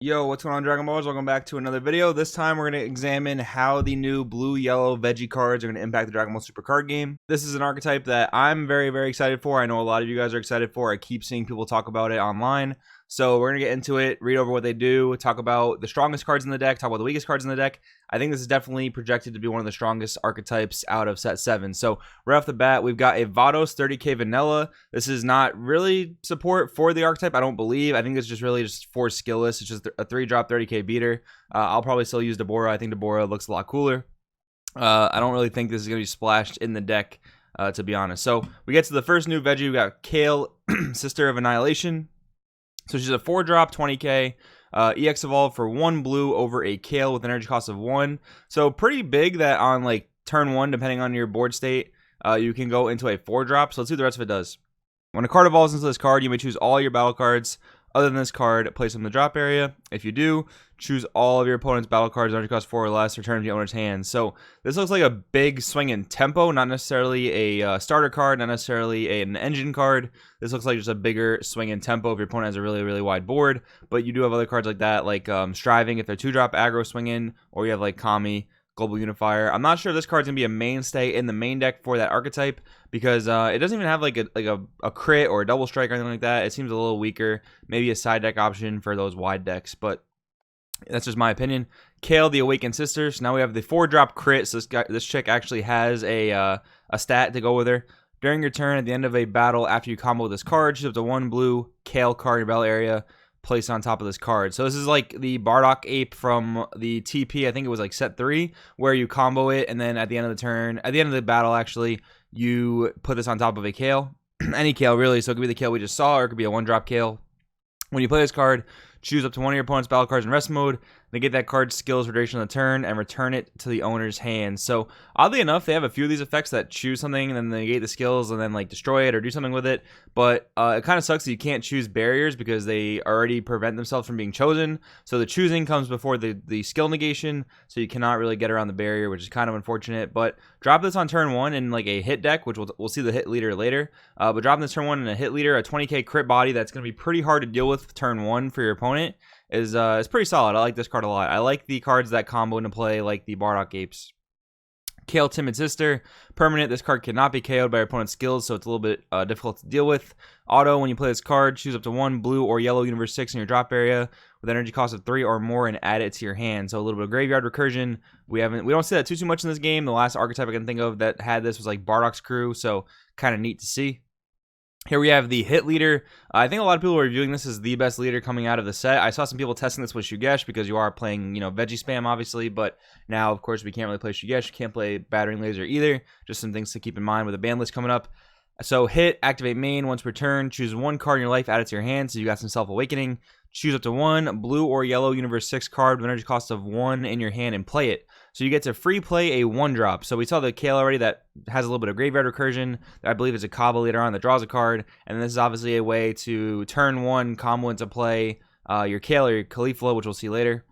Yo, what's going on, Dragon Balls? Welcome back to another video. This time we're going to examine how the new blue-yellow veggie cards are going to impact the Dragon Ball Super card game. This is an archetype that I'm very, very excited for. I know a lot of you guys are excited for. I keep seeing people talk about it online. So we're going to get into it, read over what they do, talk about the strongest cards in the deck, talk about the weakest cards in the deck. I think this is definitely projected to be one of the strongest archetypes out of set 7. So right off the bat, we've got a Vados 30k Vanilla. This is not really support for the archetype, I don't believe. I think it's just really just for skillless. It's just a 3-drop 30k beater. I'll probably still use Deborah. I think Deborah looks a lot cooler. I don't really think this is going to be splashed in the deck, to be honest. So we get to the first new veggie. We got Kale, Sister of Annihilation. So she's a 4-drop 20k. EX evolve for 1 blue over a Kale with an energy cost of 1. So pretty big that on like turn 1, depending on your board state, you can go into a 4-drop. So let's see what the rest of it does. When a card evolves into this card, you may choose all your battle cards other than this card, place them in the drop area. If you do, choose all of your opponent's battle cards, energy cost 4 or less, return them to the owner's hand. So this looks like a big swing in tempo, not necessarily a starter card, not necessarily an engine card. This looks like just a bigger swing in tempo if your opponent has a really, really wide board. But you do have other cards like that, like Striving, if they're 2-drop aggro swing in, or you have like Kami, Global Unifier. I'm not sure this card's gonna be a mainstay in the main deck for that archetype because it doesn't even have like a crit or a double strike or anything like that. It seems a little weaker. Maybe a side deck option for those wide decks, but that's just my opinion. Kale, the Awakened Sister. So now we have the 4-drop crit. So this chick actually has a stat to go with her. During your turn, at the end of a battle, after you combo this card, choose up to 1 blue Kale card in your battle area. Place on top of this card. So this is like the Bardock ape from the TP. I think it was like set 3, where you combo it, and then at the end of the turn, at the end of the battle, actually, you put this on top of a Kale. Any Kale, really. So it could be the Kale we just saw, or it could be a 1-drop Kale. When you play this card, choose up to 1 of your opponent's battle cards in rest mode, negate that card's skills for duration of the turn, and return it to the owner's hand. So, oddly enough, they have a few of these effects that choose something and then negate the skills and then like destroy it or do something with it. But it kind of sucks that you can't choose barriers because they already prevent themselves from being chosen. So the choosing comes before the skill negation, so you cannot really get around the barrier, which is kind of unfortunate. But drop this on turn 1 in like a hit deck, which we'll see the hit leader later. But dropping this turn 1 in a hit leader, a 20k crit body that's going to be pretty hard to deal with turn 1 for your opponent is pretty solid. I like this card a lot. I like the cards that combo into play, like the Bardock Apes. Kale, Timid Sister. Permanent. This card cannot be KO'd by your opponent's skills, so it's a little bit difficult to deal with. Auto, when you play this card, choose up to 1 blue or yellow Universe 6 in your drop area with energy cost of 3 or more and add it to your hand. So a little bit of graveyard recursion. We don't see that too much in this game. The last archetype I can think of that had this was like Bardock's Crew, so kind of neat to see. Here we have the hit leader. I think a lot of people are reviewing this as the best leader coming out of the set. I saw some people testing this with Shugesh because you are playing, veggie spam, obviously. But now, of course, we can't really play Shugesh. Can't play Battering Laser either. Just some things to keep in mind with the ban list coming up. So hit, activate main. Once per turn, choose 1 card in your life, add it to your hand. So you got some Self-Awakening. Choose up to 1 blue or yellow Universe 6 card with energy cost of 1 in your hand and play it. So you get to free play a 1-drop. So we saw the Kale already that has a little bit of graveyard recursion. That I believe is a Kaba later on that draws a card. And this is obviously a way to turn 1 combo into play your Kale or your Khalifa, which we'll see later.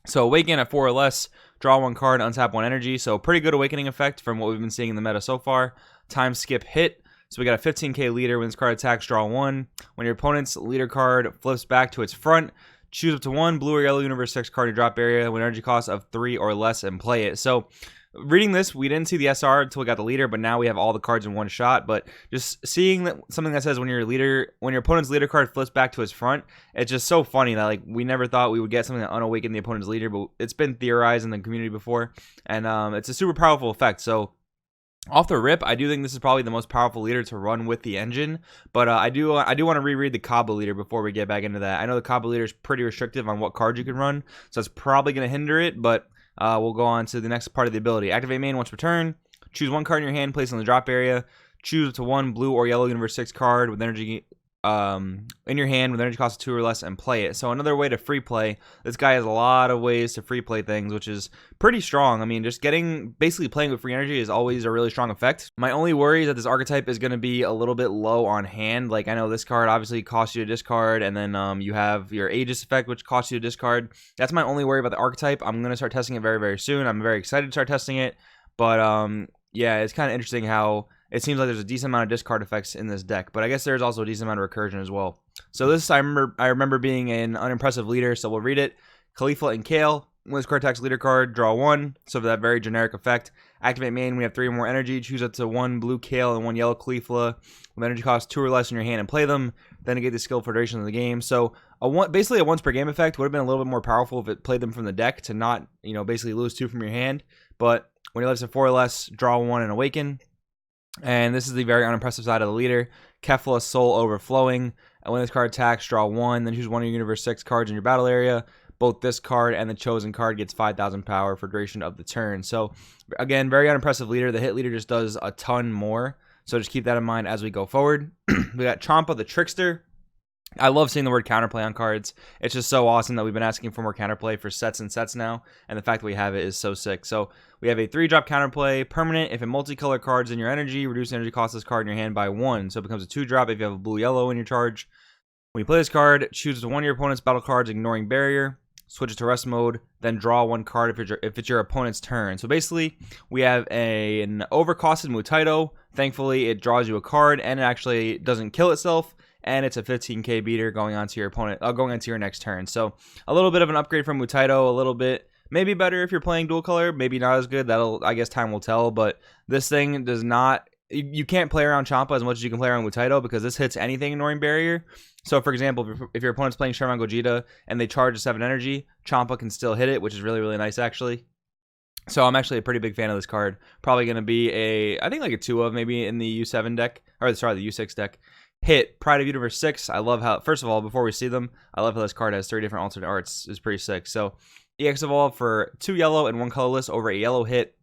So Awaken at 4 or less, draw 1 card, untap 1 energy. So pretty good awakening effect from what we've been seeing in the meta so far. Time skip hit. So we got a 15k leader. When this card attacks, draw 1. When your opponent's leader card flips back to its front, choose up to 1 blue or yellow Universe 6 card in your drop area with energy cost of 3 or less and play it. So reading this, we didn't see the SR until we got the leader, but now we have all the cards in one shot. But just seeing that something that says when your opponent's leader card flips back to its front, it's just so funny that like we never thought we would get something that unawakened the opponent's leader, but it's been theorized in the community before, and it's a super powerful effect. So off the rip, I do think this is probably the most powerful leader to run with the engine, but I do want to reread the Kaba leader before we get back into that. I know the Kaba leader is pretty restrictive on what cards you can run, so it's probably going to hinder it, but we'll go on to the next part of the ability. Activate main once per turn. Choose 1 card in your hand, place it in the drop area. Choose up to 1 blue or yellow Universe 6 card with energy in your hand with energy cost of 2 or less and play it. So another way to free play. This guy has a lot of ways to free play things, which is pretty strong. I mean, just basically playing with free energy is always a really strong effect. My only worry is that this archetype is going to be a little bit low on hand. Like I know this card obviously costs you to discard, and then you have your Aegis effect, which costs you to discard. That's my only worry about the archetype. I'm going to start testing it very, very soon. I'm very excited to start testing it, but yeah, it's kind of interesting how it seems like there's a decent amount of discard effects in this deck, but I guess there's also a decent amount of recursion as well. So this I remember being an unimpressive leader, so we'll read it. Khalifa and Kale. When this card attacks leader card, draw 1. So for that very generic effect. Activate main, we have 3 or more energy. Choose up to 1 blue Kale and 1 yellow Khalifa with energy cost 2 or less in your hand and play them. Then negate the skill for duration of the game. So basically a once per game effect would have been a little bit more powerful if it played them from the deck to not, basically lose 2 from your hand. But when your life's at 4 or less, draw 1 and awaken. And this is the very unimpressive side of the leader. Kefla, Soul Overflowing. And when this card attacks, draw 1. Then choose one of your Universe 6 cards in your battle area. Both this card and the chosen card gets 5,000 power for duration of the turn. So, again, very unimpressive leader. The hit leader just does a ton more. So just keep that in mind as we go forward. We got Champa the Trickster. I love seeing the word counterplay on cards. It's just so awesome that we've been asking for more counterplay for sets and sets now. And the fact that we have it is so sick. So we have a 3-drop counterplay. Permanent, if a multicolor card's in your energy, reduce the energy cost of this card in your hand by 1. So it becomes a 2-drop if you have a blue-yellow in your charge. When you play this card, choose one of your opponent's battle cards, ignoring barrier. Switch it to rest mode, then draw 1 card if it's your opponent's turn. So basically, we have an overcosted Mutaito. Thankfully, it draws you a card, and it actually doesn't kill itself, and it's a 15k beater going on to your opponent, going into your next turn. So a little bit of an upgrade from Mutaito, a little bit maybe better if you're playing dual color, maybe not as good. I guess time will tell. But this thing does not. You can't play around Champa as much as you can play around Mutaito because this hits anything ignoring barrier. So, for example, if your opponent's playing Sherman Gogeta and they charge a 7 energy, Champa can still hit it, which is really, really nice, actually. So, I'm actually a pretty big fan of this card. Probably going to be I think like a 2 of maybe in the U7 deck, or sorry, the U6 deck. Hit, Pride of Universe 6. I love how, first of all, before we see them, I love how this card has 3 different alternate arts. It's pretty sick. So, EX Evolve for 2 yellow and 1 colorless over a yellow hit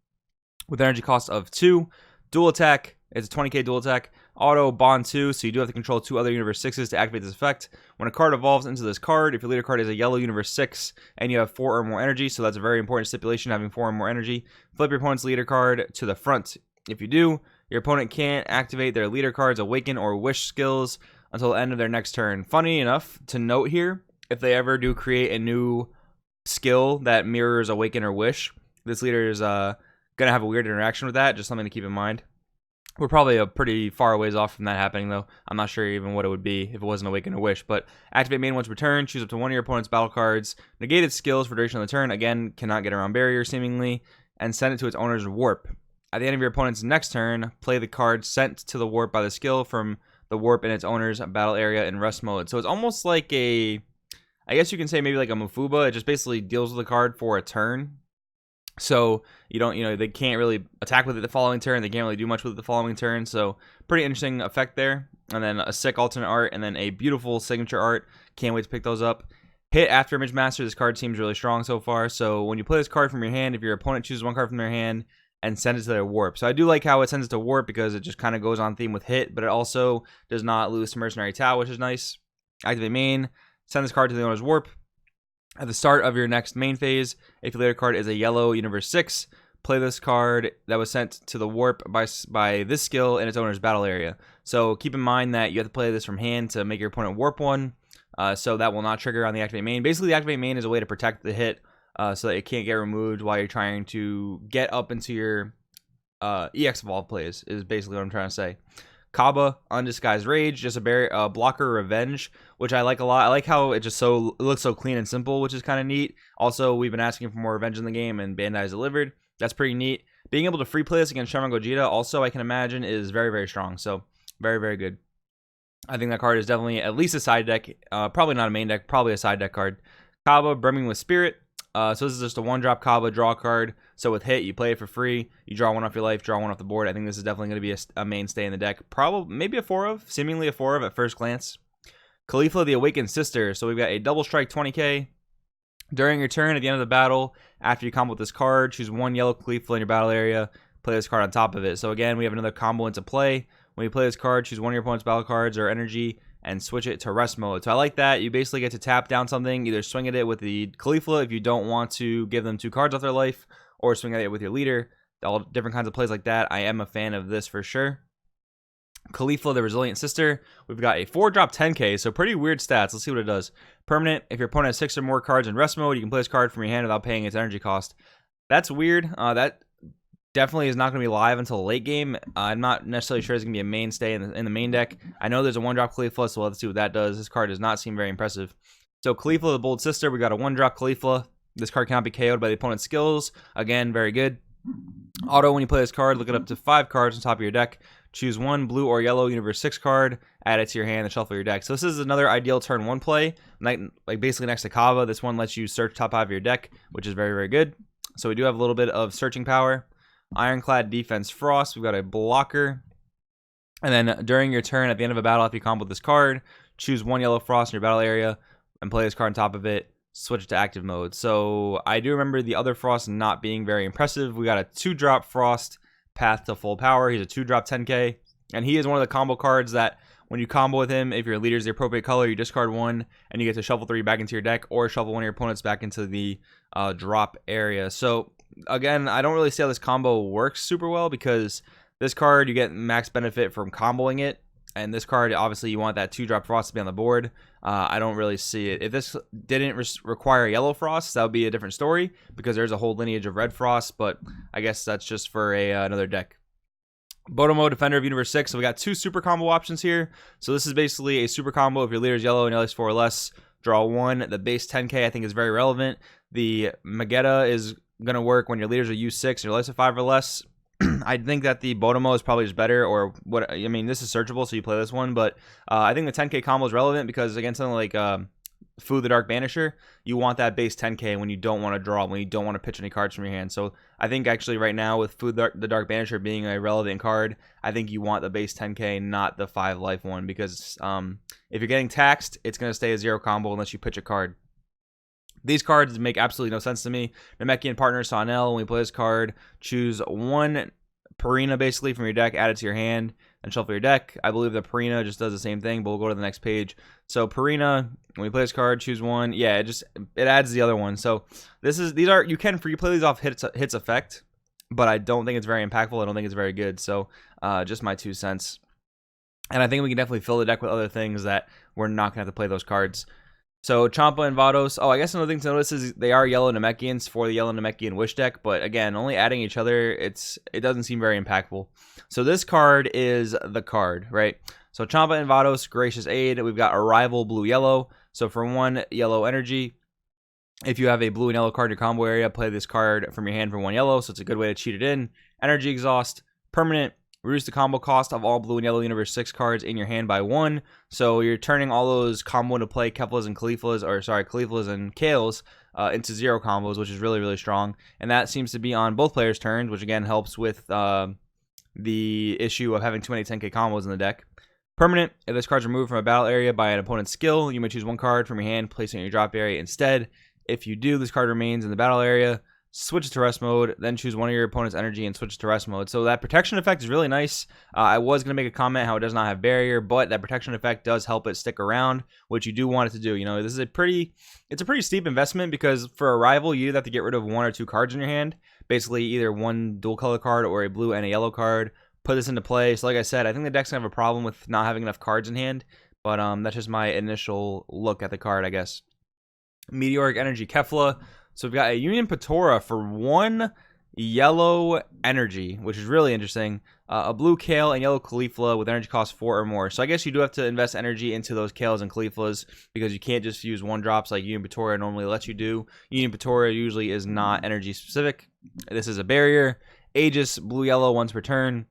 with energy cost of 2. Dual attack. It's a 20k dual attack. Auto bond 2, so you do have to control 2 other Universe 6s to activate this effect. When a card evolves into this card, if your leader card is a yellow Universe 6 and you have 4 or more energy, so that's a very important stipulation, having 4 or more energy, flip your opponent's leader card to the front. If you do, your opponent can't activate their leader card's Awaken or Wish skills until the end of their next turn. Funny enough to note here, if they ever do create a new skill that mirrors Awaken or Wish, this leader is going to have a weird interaction with that, just something to keep in mind. We're probably a pretty far ways off from that happening, though. I'm not sure even what it would be if it wasn't Awaken or Wish. But activate main once per turn. Choose up to 1 of your opponent's battle cards. Negate its skills for duration of the turn. Again, cannot get around barrier, seemingly. And send it to its owner's warp. At the end of your opponent's next turn, play the card sent to the warp by the skill from the warp in its owner's battle area in rest mode. So it's almost like I guess you can say maybe like a Mufuba. It just basically deals with the card for a turn. So they can't really attack with it the following turn. They can't really do much with it the following turn. So pretty interesting effect there. And then a sick alternate art and then a beautiful signature art. Can't wait to pick those up. Hit after Image Master. This card seems really strong so far. So when you play this card from your hand, if your opponent chooses 1 card from their hand and sends it to their warp. So I do like how it sends it to warp because it just kind of goes on theme with hit, but it also does not lose to Mercenary Tau, which is nice. Activate main. Send this card to the owner's warp. At the start of your next main phase, if your leader card is a yellow Universe 6, play this card that was sent to the warp by this skill in its owner's battle area. So keep in mind that you have to play this from hand to make your opponent warp 1, so that will not trigger on the activate main. Basically, the activate main is a way to protect the hit so that it can't get removed while you're trying to get up into your EX Evolve plays, is basically what I'm trying to say. Kaba, Undisguised Rage, just a blocker Revenge, which I like a lot. I like how it looks so clean and simple, which is kind of neat. Also, we've been asking for more Revenge in the game, and Bandai's delivered. That's pretty neat. Being able to free play this against Sherman Gogeta, also, I can imagine, is very, very strong. So, very, very good. I think that card is definitely at least a side deck. Probably not a main deck, probably a side deck card. Kaba, Brimming with Spirit. So this is just a 1-drop Kaba draw card. So with hit, you play it for free. You draw 1 off your life, draw 1 off the board. I think this is definitely going to be a mainstay in the deck. Probably, maybe a 4 of, seemingly a 4 of at first glance. Khalifa, the Awakened Sister. So we've got a double strike 20k. During your turn, at the end of the battle, after you combo with this card, choose 1 yellow Khalifa in your battle area. Play this card on top of it. So again, we have another combo into play. When you play this card, choose 1 of your opponent's battle cards or energy and switch it to rest mode. So I like that. You basically get to tap down something, either swing at it with the Khalifa if you don't want to give them 2 cards off their life, or swing at it with your leader. All different kinds of plays like that. I am a fan of this for sure. Khalifa, the Resilient Sister. We've got a 4-drop 10k, so pretty weird stats. Let's see what it does. Permanent. If your opponent has 6 or more cards in rest mode, you can play this card from your hand without paying its energy cost. That's weird. That definitely is not going to be live until the late game. I'm not necessarily sure it's going to be a mainstay in the main deck. I know there's a 1-drop Khalifa, so let's see what that does. This card does not seem very impressive. So Khalifa, the Bold Sister, we got a 1-drop Khalifa. This card cannot be KO'd by the opponent's skills. Again, very good. Auto, when you play this card, look it up to 5 cards on top of your deck. Choose 1 blue or yellow Universe 6 card, add it to your hand, and shuffle your deck. So this is another ideal turn 1 play, like basically next to Kaba. This one lets you search top 5 of your deck, which is very, very good. So we do have a little bit of searching power. Ironclad Defense Frost, we've got a blocker. And then during your turn, at the end of a battle, if you combo this card, choose 1 yellow Frost in your battle area and play this card on top of it. Switch it to active mode. So I do remember the other Frost not being very impressive. We got a 2-drop Frost, Path to Full Power. He's a 2-drop 10k, and he is one of the combo cards that when you combo with him, if your leader is the appropriate color, you discard 1 and you get to shuffle 3 back into your deck, or shuffle 1 of your opponents back into the drop area. So again, I don't really see how this combo works super well, because this card you get max benefit from comboing it, and this card, obviously, you want that 2-drop Frost to be on the board. I don't really see it. If this didn't require yellow Frost, that would be a different story, because there's a whole lineage of red Frost, but I guess that's just for another deck. Botomo, Defender of Universe 6. So we got 2 super combo options here. So this is basically a super combo. If your leader is yellow and LS 4 or less, draw 1. The base 10k, I think, is very relevant. The Magetta is going to work when your leaders are U6 and your LS 5 or less. I think that the Botomo is probably just better, or what? I mean, this is searchable, so you play this one, but I think the 10k combo is relevant, because against something like Food the Dark Banisher, you want that base 10k when you don't want to draw, when you don't want to pitch any cards from your hand. So I think actually right now, with Food the Dark Banisher being a relevant card, I think you want the base 10k, not the 5 life one, because if you're getting taxed, it's going to stay a 0 combo unless you pitch a card. These cards make absolutely no sense to me. Namekian Partner, Sonel, when we play this card, choose 1 Purina basically from your deck, add it to your hand, and shuffle your deck. I believe that Purina just does the same thing, but we'll go to the next page. So Purina, when we play this card, choose 1. Yeah, it adds the other one. So you can free play these off hits effect, but I don't think it's very impactful. I don't think it's very good. So just my 2 cents. And I think we can definitely fill the deck with other things that we're not gonna have to play those cards. So Champa and Vados. Oh, I guess another thing to notice is they are yellow Namekians for the yellow Namekian Wish deck, but again, only adding each other, it doesn't seem very impactful. So this card is the card, right? So Champa and Vados, Gracious Aid. We've got Arrival Blue Yellow. So for 1 yellow energy, if you have a blue and yellow card in your combo area, play this card from your hand for 1 yellow. So it's a good way to cheat it in. Energy Exhaust, permanent. Reduce the combo cost of all blue and yellow Universe 6 cards in your hand by 1. So you're turning all those combo to play Keflas and Khalifas and Kales into 0 combos, which is really, really strong. And that seems to be on both players' turns, which again helps with the issue of having too many 10k combos in the deck. Permanent, if this card's removed from a battle area by an opponent's skill, you may choose 1 card from your hand, place it in your drop area instead. If you do, this card remains in the battle area. Switch it to rest mode, then choose 1 of your opponent's energy and switch it to rest mode. So that protection effect is really nice. I was going to make a comment how it does not have barrier, but that protection effect does help it stick around, which you do want it to do. You know, this is it's a pretty steep investment, because for Arrival, you either have to get rid of 1 or 2 cards in your hand. Basically, either 1 dual color card or a blue and a yellow card. Put this into play. So like I said, I think the deck's going to have a problem with not having enough cards in hand, but that's just my initial look at the card, I guess. Meteoric Energy Kefla. So we've got a Union Patora for 1 yellow energy, which is really interesting. A blue Kale and yellow Khalifa with energy cost 4 or more. So I guess you do have to invest energy into those Kales and Khalifas, because you can't just use 1 drops like Union Patora normally lets you do. Union Patora usually is not energy specific. This is a barrier. Aegis, blue yellow once per turn.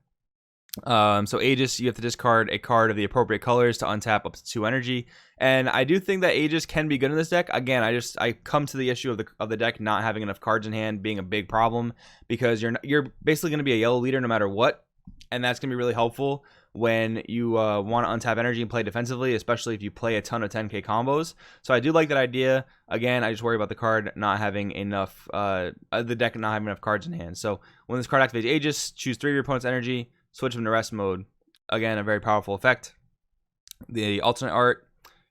So Aegis, you have to discard a card of the appropriate colors to untap up to 2 energy, and I do think that Aegis can be good in this deck. Again, I come to the issue of the deck not having enough cards in hand being a big problem, because you're basically going to be a yellow leader no matter what, and that's going to be really helpful when you want to untap energy and play defensively, especially if you play a ton of 10k combos. So I do like that idea. Again, I just worry about the card not having enough, the deck not having enough cards in hand. So when this card activates Aegis, choose 3 of your opponent's energy. Switch them to rest mode. Again, a very powerful effect. The alternate art,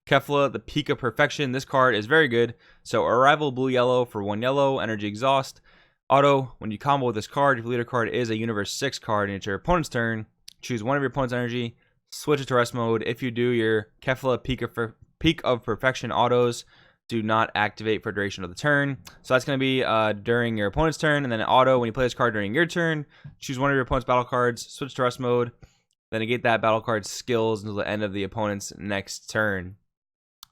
Kefla, the Peak of Perfection. This card is very good. So Arrival blue yellow for 1 yellow, energy exhaust. Auto, when you combo with this card, if your leader card is a Universe 6 card and it's your opponent's turn, choose 1 of your opponent's energy, switch it to rest mode. If you do, your Kefla Peak of Perfection autos do not activate for duration of the turn. So that's going to be during your opponent's turn, and then auto when you play this card during your turn, choose one of your opponent's battle cards, switch to rest mode, then negate that battle card's skills until the end of the opponent's next turn.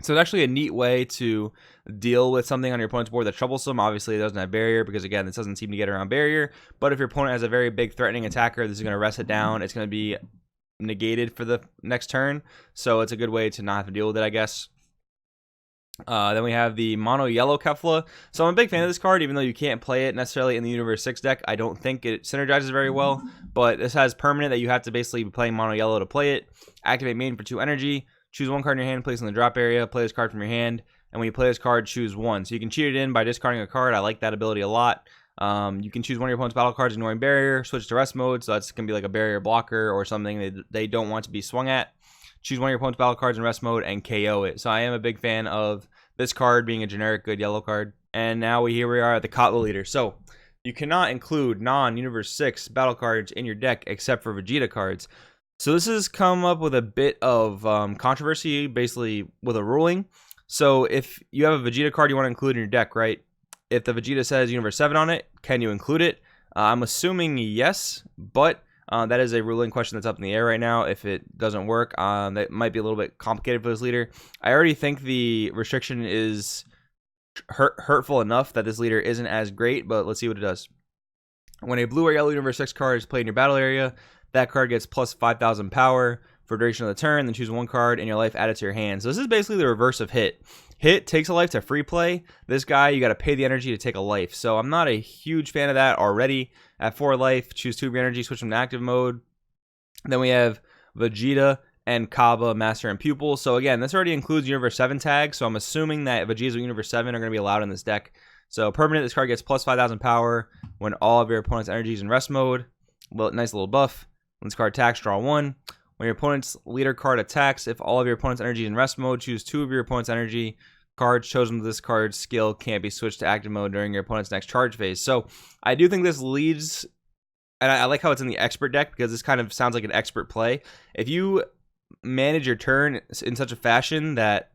So it's actually a neat way to deal with something on your opponent's board that's troublesome. Obviously, it doesn't have barrier because, again, this doesn't seem to get around barrier. But if your opponent has a very big threatening attacker, this is going to rest it down. It's going to be negated for the next turn. So it's a good way to not have to deal with it, I guess. Then we have the mono yellow Kefla. So I'm a big fan of this card, even though you can't play it necessarily in the Universe 6 deck. I don't think it synergizes very well. But this has permanent that you have to basically be playing mono yellow to play it. Activate main for 2 energy. Choose one card in your hand, place in the drop area, play this card from your hand, and when you play this card, choose one. So you can cheat it in by discarding a card. I like that ability a lot. You can choose one of your opponent's battle cards, ignoring barrier, switch to rest mode, so that's going to be like a barrier blocker or something they don't want to be swung at. Choose one of your opponent's battle cards in rest mode and KO it. So I am a big fan of this card being a generic good yellow card. And now here we are at the Kotla Leader. So you cannot include non-Universe 6 battle cards in your deck except for Vegeta cards. So this has come up with a bit of controversy, basically with a ruling. So if you have a Vegeta card you want to include in your deck, right? If the Vegeta says Universe 7 on it, can you include it? I'm assuming yes, but that is a ruling question that's up in the air right now. If it doesn't work, that might be a little bit complicated for this leader. I already think the restriction is hurtful enough that this leader isn't as great, but let's see what it does. When a blue or yellow Universe 6 card is played in your battle area, that card gets plus 5,000 power for duration of the turn, then choose one card in your life added to your hand. So this is basically the reverse of Hit. Hit takes a life to free play. This guy, you got to pay the energy to take a life. So I'm not a huge fan of that already. At 4 life, choose 2 of your energy, switch them to active mode. Then we have Vegeta and Kaba, Master and Pupil. So again, this already includes Universe 7 tags, so I'm assuming that Vegeta and Universe 7 are going to be allowed in this deck. So permanent, this card gets plus 5,000 power when all of your opponent's energy is in rest mode. Nice little buff. When this card attacks, draw 1. When your opponent's leader card attacks, if all of your opponent's energy is in rest mode, choose 2 of your opponent's energy. Cards chosen with this card's skill can't be switched to active mode during your opponent's next charge phase. So I do think this leads, and I like how it's in the expert deck because this kind of sounds like an expert play. If you manage your turn in such a fashion that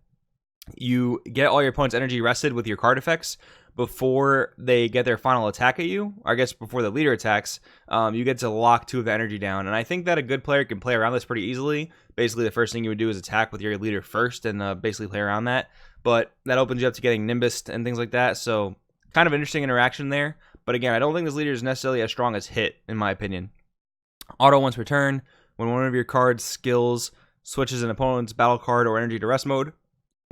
you get all your opponent's energy rested with your card effects before they get their final attack at you, or I guess before the leader attacks, you get to lock 2 of the energy down. And I think that a good player can play around this pretty easily. Basically, the first thing you would do is attack with your leader first and basically play around that. But that opens you up to getting Nimbus and things like that. So kind of interesting interaction there. But again, I don't think this leader is necessarily as strong as Hit, in my opinion. Auto once per turn. When one of your card's skills switches an opponent's battle card or energy to rest mode,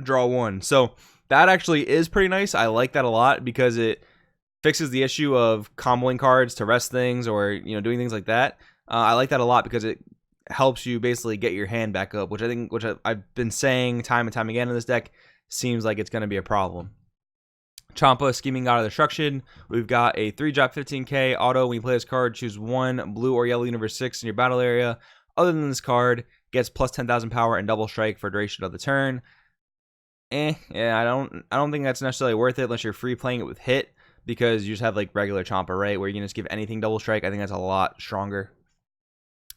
draw 1. So that actually is pretty nice. I like that a lot because it fixes the issue of comboing cards to rest things or doing things like that. I like that a lot because it helps you basically get your hand back up, which I've been saying time and time again in this deck seems like it's going to be a problem. Champa, Scheming God of Destruction. We've got a 3-drop 15k auto. When you play this card, choose 1 blue or yellow Universe 6 in your battle area. Other than this card, gets plus 10,000 power and double strike for duration of the turn. Yeah, I don't think that's necessarily worth it unless you're free playing it with Hit, because you just have like regular Champa, right, where you can just give anything double strike. I think that's a lot stronger.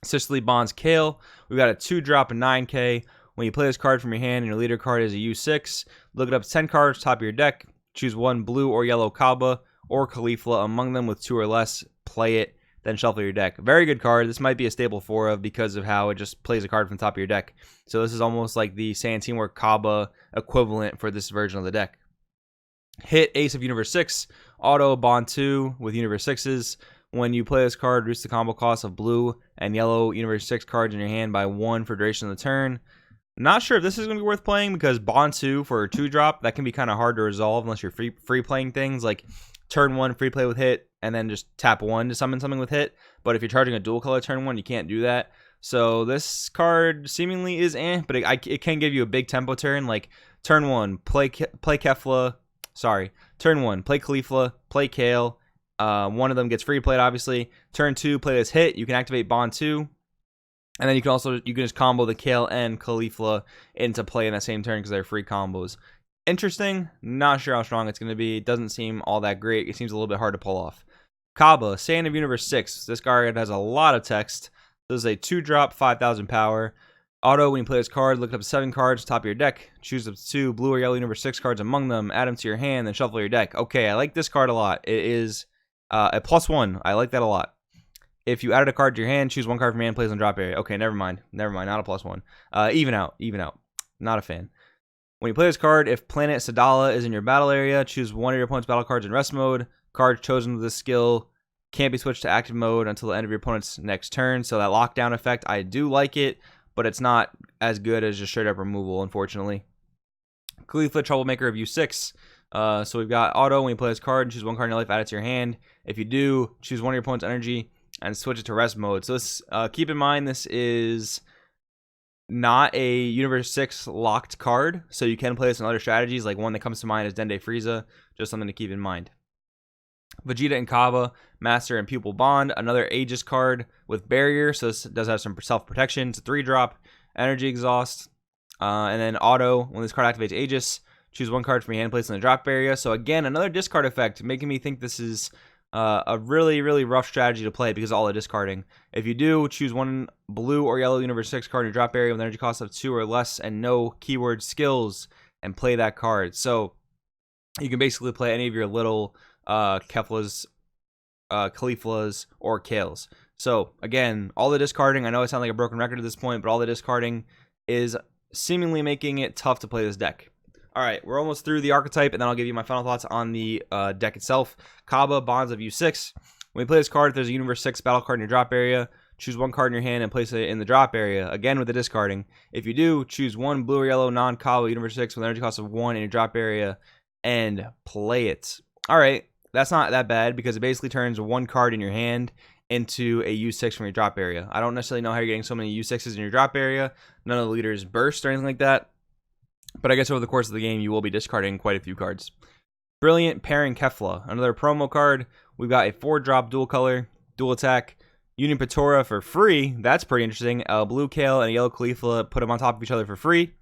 Sicily Bonds Kale. We've got a 2-drop 9k. When you play this card from your hand and your leader card is a U6, look it up to 10 cards top of your deck. Choose 1 blue or yellow Kaba or Khalifa among them with 2 or less. Play it, then shuffle your deck. Very good card. This might be a staple 4 of because of how it just plays a card from the top of your deck. So this is almost like the Saiyan Teamwork Kaba equivalent for this version of the deck. Hit, Ace of Universe 6. Auto, Bond 2 with Universe 6s. When you play this card, reduce the combo cost of blue and yellow Universe 6 cards in your hand by 1 for duration of the turn. Not sure if this is going to be worth playing because Bond 2 for a 2-drop, that can be kind of hard to resolve unless you're free playing things like turn 1 free play with Hit and then just tap 1 to summon something with Hit. But if you're charging a dual color turn 1, you can't do that. So this card seemingly is but it can give you a big tempo turn, like turn 1 play Kefla. Sorry, turn 1 play Khalifa, play Kale. One of them gets free played, obviously. Turn 2 play this Hit. You can activate Bond 2. And then you can just combo the Kale and Khalifa into play in that same turn because they're free combos. Interesting. Not sure how strong it's going to be. It doesn't seem all that great. It seems a little bit hard to pull off. Kaba, Saiyan of Universe 6. This card has a lot of text. This is a 2-drop, 5,000 power. Auto, when you play this card, look up 7 cards, top of your deck. Choose up 2 blue or yellow universe 6 cards among them. Add them to your hand, then shuffle your deck. Okay, I like this card a lot. It is a +1. I like that a lot. If you added a card to your hand, choose 1 card from your hand, place on drop area. Okay, never mind. Never mind, not a +1. Even out. Not a fan. When you play this card, if Planet Sadala is in your battle area, choose 1 of your opponent's battle cards in rest mode. Cards chosen with this skill can't be switched to active mode until the end of your opponent's next turn. So that lockdown effect, I do like it, but it's not as good as just straight up removal, unfortunately. Khalifa, Troublemaker of U6. So we've got auto. When you play this card, choose 1 card in your life, add it to your hand. If you do, choose 1 of your opponent's energy and switch it to rest mode. So this, keep in mind, this is not a Universe 6 locked card, so you can play this in other strategies. Like one that comes to mind is Dende Frieza, just something to keep in mind. Vegeta and Kaba, Master and Pupil Bond, another Aegis card with Barrier, so this does have some self-protection. It's a 3-drop, Energy Exhaust, and then auto, when this card activates Aegis, choose 1 card from your hand, place in the drop area. So again, another discard effect, making me think this is a really, really rough strategy to play because of all the discarding. If you do, choose 1 blue or yellow Universe 6 card in your drop area with energy cost of 2 or less and no keyword skills and play that card. So you can basically play any of your little Keflas, Khalifas, or Kales. So again, all the discarding, I know I sound like a broken record at this point, but all the discarding is seemingly making it tough to play this deck. Alright, we're almost through the archetype, and then I'll give you my final thoughts on the deck itself. Kaba, Bonds of U6. When you play this card, if there's a Universe 6 battle card in your drop area, choose 1 card in your hand and place it in the drop area, again with the discarding. If you do, choose 1 blue or yellow non-Kaba Universe 6 with an energy cost of 1 in your drop area, and play it. Alright, that's not that bad, because it basically turns 1 card in your hand into a U6 from your drop area. I don't necessarily know how you're getting so many U6s in your drop area. None of the leaders burst or anything like that. But I guess over the course of the game, you will be discarding quite a few cards. Brilliant Pairing Kefla, another promo card. We've got a 4-drop dual color, dual attack, Union Patora for free. That's pretty interesting. A blue Kale and a yellow Khalifa, put them on top of each other for free.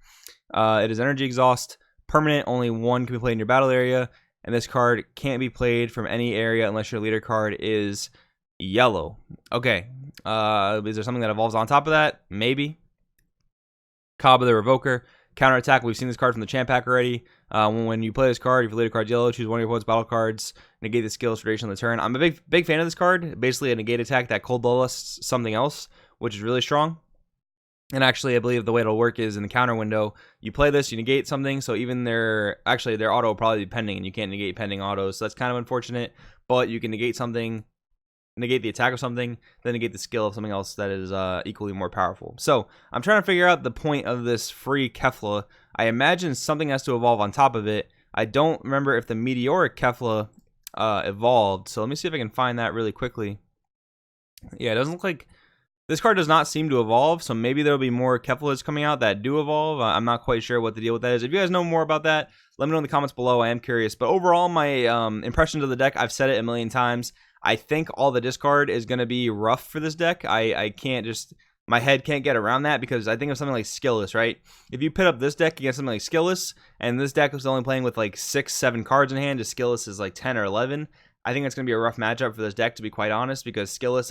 It is energy exhaust, permanent, only 1 can be played in your battle area. And this card can't be played from any area unless your leader card is yellow. Okay. Is there something that evolves on top of that? Maybe. Kaba the Revoker. Counter attack. We've seen this card from the champ pack already. When you play this card, if your leader card's yellow, choose 1 of your opponent's battle cards, negate the skills for duration of the turn. I'm a big fan of this card. Basically a negate attack that cold bloodlusts something else, which is really strong. And actually, I believe the way it'll work is in the counter window, you play this, you negate something, so even their auto will probably be pending, and you can't negate pending autos, so that's kind of unfortunate. But you can negate something, negate the attack of something, then negate the skill of something else that is equally more powerful. So I'm trying to figure out the point of this free Kefla. I imagine something has to evolve on top of it. I don't remember if the Meteoric Kefla evolved, so let me see if I can find that really quickly. Yeah, it doesn't look like... This card does not seem to evolve, so maybe there will be more Keflas coming out that do evolve. I'm not quite sure what the deal with that is. If you guys know more about that, let me know in the comments below. I am curious. But overall, my impressions of the deck, I've said it a million times. I think all the discard is going to be rough for this deck. I can't just... My head can't get around that, because I think of something like Skillless, right? If you put up this deck against something like Skillless, and this deck was only playing with like 6-7 cards in hand, just Skillless is like 10 or 11... I think it's going to be a rough matchup for this deck, to be quite honest, because Skillless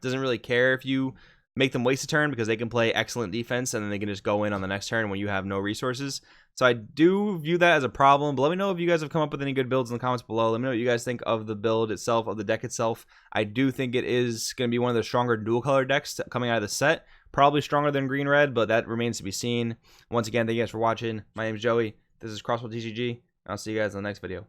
doesn't really care if you make them waste a turn, because they can play excellent defense and then they can just go in on the next turn when you have no resources. So I do view that as a problem, but let me know if you guys have come up with any good builds in the comments below. Let me know what you guys think of the build itself, of the deck itself. I do think it is going to be one of the stronger dual color decks coming out of the set. Probably stronger than green-red, but that remains to be seen. Once again, thank you guys for watching. My name is Joey. This is Crossbow TCG. I'll see you guys in the next video.